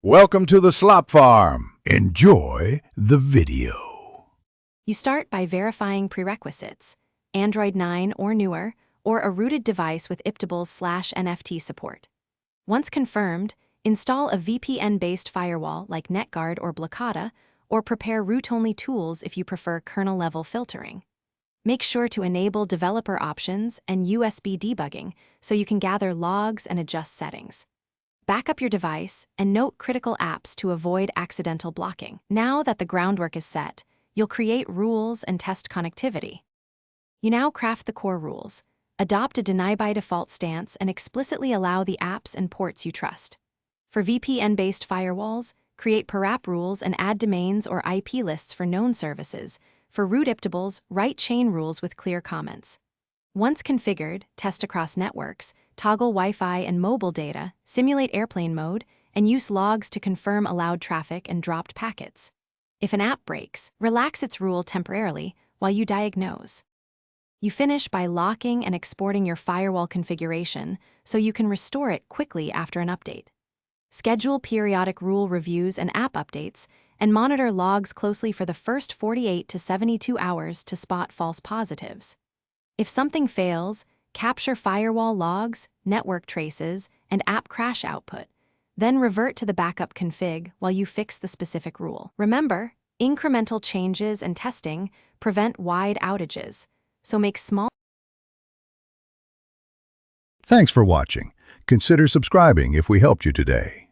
Welcome to the Slop Farm. Enjoy the video. You start by verifying prerequisites, Android 9 or newer, or a rooted device with iptables/NFT support. Once confirmed, install a VPN-based firewall like NetGuard or Blockada, or prepare root-only tools if you prefer kernel-level filtering. Make sure to enable developer options and USB debugging so you can gather logs and adjust settings. Back up your device and note critical apps to avoid accidental blocking. Now that the groundwork is set, you'll create rules and test connectivity. You now craft the core rules, adopt a deny-by-default stance, and explicitly allow the apps and ports you trust. For VPN-based firewalls, create per-app rules and add domains or IP lists for known services. For root iptables, write chain rules with clear comments. Once configured, test across networks, toggle Wi-Fi and mobile data, simulate airplane mode, and use logs to confirm allowed traffic and dropped packets. If an app breaks, relax its rule temporarily while you diagnose. You finish by locking and exporting your firewall configuration so you can restore it quickly after an update. Schedule periodic rule reviews and app updates, and monitor logs closely for the first 48 to 72 hours to spot false positives. If something fails, capture firewall logs, network traces, and app crash output. Then revert to the backup config while you fix the specific rule. Remember, incremental changes and testing prevent wide outages, so make small. Thanks for watching. Consider subscribing if we helped you today.